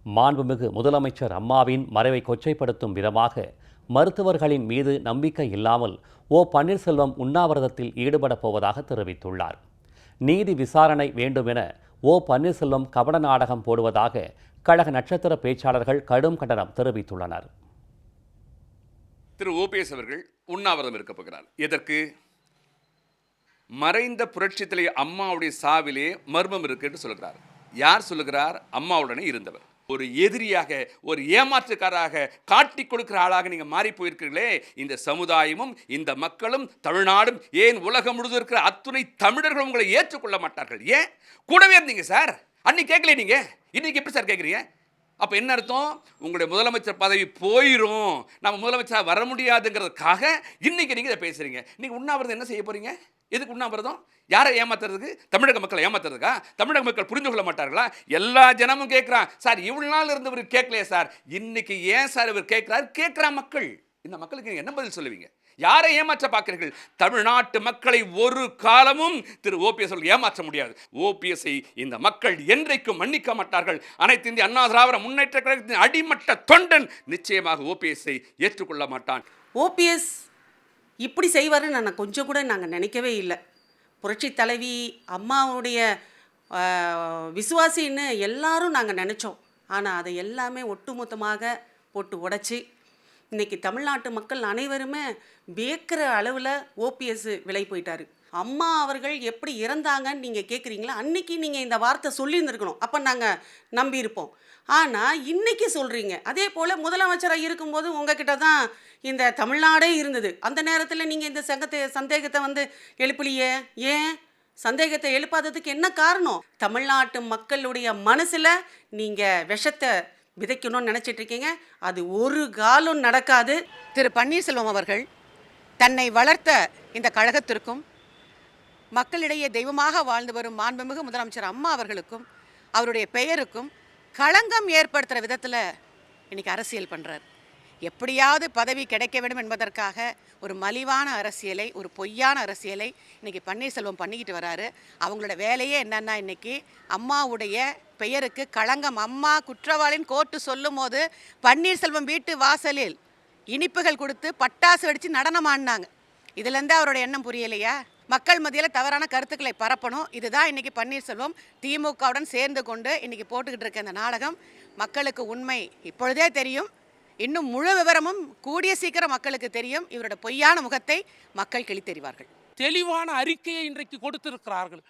மாண்புமிகு முதலமைச்சர் அம்மாவின் மறைவை கொச்சைப்படுத்தும் விதமாக மருத்துவர்களின் மீது நம்பிக்கை இல்லாமல் ஓ பன்னீர்செல்வம் உண்ணாவிரதத்தில் ஈடுபடப் போவதாக தெரிவித்துள்ளார். நீதி விசாரணை வேண்டுமென ஓ பன்னீர்செல்வம் கபட நாடகம் போடுவதாக கழக நட்சத்திர பேச்சாளர்கள் கடும் கண்டனம் தெரிவித்துள்ளனர். திரு ஓபிஎஸ் அவர்கள் உண்ணாவிரதம் இருக்கப் போகிறார். எதற்கு? மறைந்த புரட்சித் தலைவர் அம்மாவுடைய சாவிலே மர்மம் இருக்கு என்று சொல்கிறார். யார் சொல்லுகிறார்? அம்மாவுடனே இருந்தவர். ஒரு எதிரியாக, ஒரு ஏமாற்றுக்காராக காட்டிக் கொடுக்கிற ஆளாக நீங்க மாறி போயிருக்கிறீர்களே. இந்த சமுதாயமும் இந்த மக்களும் தமிழ்நாடும் ஏன் உலகம் முழுவதும் இருக்கிற அத்துணை தமிழர்களும் உங்களை ஏற்றுக்கொள்ள மாட்டார்கள். ஏன்? கூடவே இருந்தீங்க சார். அன்னைக்கு கேட்கல நீங்க, இன்னைக்கு எப்படி சார் கேட்குறீங்க? அப்போ என்ன அர்த்தம்? உங்களுடைய முதலமைச்சர் பதவி போயிடும், நம்ம முதலமைச்சராக வர முடியாதுங்கிறதுக்காக இன்னைக்கு நீங்கள் இதை பேசுகிறீங்க. நீங்கள் உண்ணாவிரதம் என்ன செய்ய போகிறீங்க? எதுக்கு உண்ணாவிரதம்? யாரை ஏமாத்துறதுக்கு? தமிழக மக்களை ஏமாத்துறதுக்கா? தமிழக மக்கள் புரிந்து கொள்ள மாட்டார்களா? எல்லா ஜனமும் கேட்குறான் சார். இவ்வளவு நாள் இருந்தவர் கேட்கலையே சார், இன்னைக்கு ஏன் சார் இவர் கேட்குறாரு? கேட்குறான் மக்கள். இந்த மக்களுக்கு நீங்கள் என்ன பதில் சொல்லுவீங்க? யாரை ஏமாற்ற பார்க்கிறீர்கள்? தமிழ்நாட்டு மக்களை ஒரு காலமும் திரு ஓபிஎஸ் ஏமாற்ற முடியாது. ஓபிஎஸ்ஐ இந்த மக்கள் என்றைக்கும் மன்னிக்க மாட்டார்கள். அனைத்து இந்திய அண்ணா திராவிட முன்னேற்ற கழகத்தின் அடிமட்ட தொண்டன் நிச்சயமாக ஓபிஎஸ்ஐ ஏற்றுக்கொள்ள மாட்டான். ஓபிஎஸ் இப்படி செய்வாருன்னு நான் கொஞ்சம் கூட நாங்கள் நினைக்கவே இல்லை. புரட்சி தலைவி அம்மாவுடைய விசுவாசின்னு எல்லாரும் நாங்கள் நினச்சோம். ஆனால் அதை எல்லாமே ஒட்டுமொத்தமாக போட்டு உடைச்சி இன்றைக்கி தமிழ்நாட்டு மக்கள் அனைவருமே வியக்கிற அளவில் ஓபிஎஸ் விலை போயிட்டார். அம்மா அவர்கள் எப்படி இறந்தாங்கன்னு நீங்கள் கேட்குறீங்களா? அன்றைக்கி நீங்கள் இந்த வார்த்தை சொல்லியிருந்துருக்கணும், அப்போ நாங்கள் நம்பியிருப்போம். ஆனால் இன்றைக்கி சொல்கிறீங்க. அதே போல் முதலமைச்சராக இருக்கும்போது உங்ககிட்ட தான் இந்த தமிழ்நாடே இருந்தது. அந்த நேரத்தில் நீங்கள் இந்த சந்தேகத்தை எழுப்பலையே. ஏன் சந்தேகத்தை எழுப்பாததுக்கு என்ன காரணம்? தமிழ்நாட்டு மக்களுடைய மனசில் நீங்கள் விஷத்தை விதைக்கணும்னு நினச்சிட்டு இருக்கீங்க. அது ஒரு காலம் நடக்காது. திரு பன்னீர்செல்வம் அவர்கள் தன்னை வளர்த்த இந்த கழகத்திற்கும் மக்களிடையே தெய்வமாக வாழ்ந்து வரும் மாண்புமிகு முதலமைச்சர் அம்மா அவர்களுக்கும் அவருடைய பெயருக்கும் களங்கம் ஏற்படுத்துகிற விதத்தில் இன்றைக்கி அரசியல் பண்ணுறார். எப்படியாவது பதவி கிடைக்க வேண்டும் என்பதற்காக ஒரு மலிவான அரசியலை, ஒரு பொய்யான அரசியலை இன்றைக்கி பன்னீர்செல்வம் பண்ணிக்கிட்டு வராரு. அவங்களோட வேலையே என்னன்னா, இன்றைக்கி அம்மாவுடைய பெயருக்கு களங்கம். அம்மா குற்றவாளின்னு கோர்ட்டு சொல்லும் போது பன்னீர்செல்வம் வீட்டு வாசலில் இனிப்புகள் கொடுத்து பட்டாசு வெடித்து நடனம் ஆடினாங்க. இதுலேருந்து அவரோட எண்ணம் புரியலையா? மக்கள் மத்தியில் தவறான கருத்துக்களை பரப்பணும். இதுதான் இன்றைக்கி பன்னீர்செல்வம் திமுகவுடன் சேர்ந்து கொண்டு இன்றைக்கி போட்டுக்கிட்டு இருக்க இந்த நாடகம். மக்களுக்கு உண்மை இப்பொழுதே தெரியும். இன்னும் முழு விவரமும் கூடிய சீக்கிரம் மக்களுக்கு தெரியும். இவரோட பொய்யான முகத்தை மக்கள் கிழித்தெறிவார்கள். தெளிவான அறிக்கையை இன்றைக்கு கொடுத்திருக்கிறார்கள்.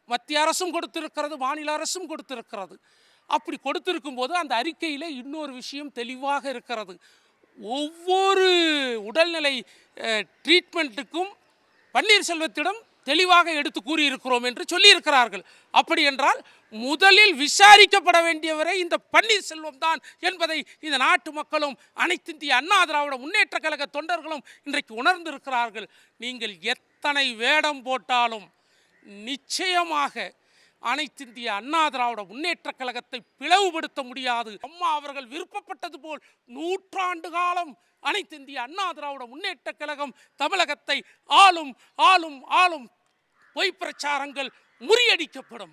மத்திய அரசும் கொடுத்திருக்கிறது, மாநில அரசும் கொடுத்திருக்கிறது. அப்படி கொடுத்திருக்கும் போது அந்த அறிக்கையில் இன்னொரு விஷயம் தெளிவாக இருக்கிறது. ஒவ்வொரு உடல்நிலை ட்ரீட்மெண்ட்டுக்கும் பன்னீர்செல்வத்திடம் தெளிவாக எடுத்து கூறியிருக்கிறோம் என்று சொல்லியிருக்கிறார்கள். அப்படி என்றால் முதலில் விசாரிக்கப்பட வேண்டியவரை இந்த பன்னீர்செல்வம் தான் என்பதை இந்த நாட்டு மக்களும் அனைத்து இந்திய அண்ணா திராவிட முன்னேற்ற கழக தொண்டர்களும் இன்றைக்கு உணர்ந்திருக்கிறார்கள். நீங்கள் எத்தனை வேடம் போட்டாலும் நிச்சயமாக அனைத்து இந்திய அண்ணா திராவிட முன்னேற்ற கழகத்தை பிளவுபடுத்த முடியாது. அம்மா அவர்கள் விருப்பப்பட்டது போல் 100 ஆண்டு காலம் அனைத்து இந்திய அண்ணா திராவிட முன்னேற்ற கழகம் தமிழகத்தை ஆளும் ஆளும் ஆளும் பொய் பிரச்சாரங்கள் முறியடிக்கப்படும்.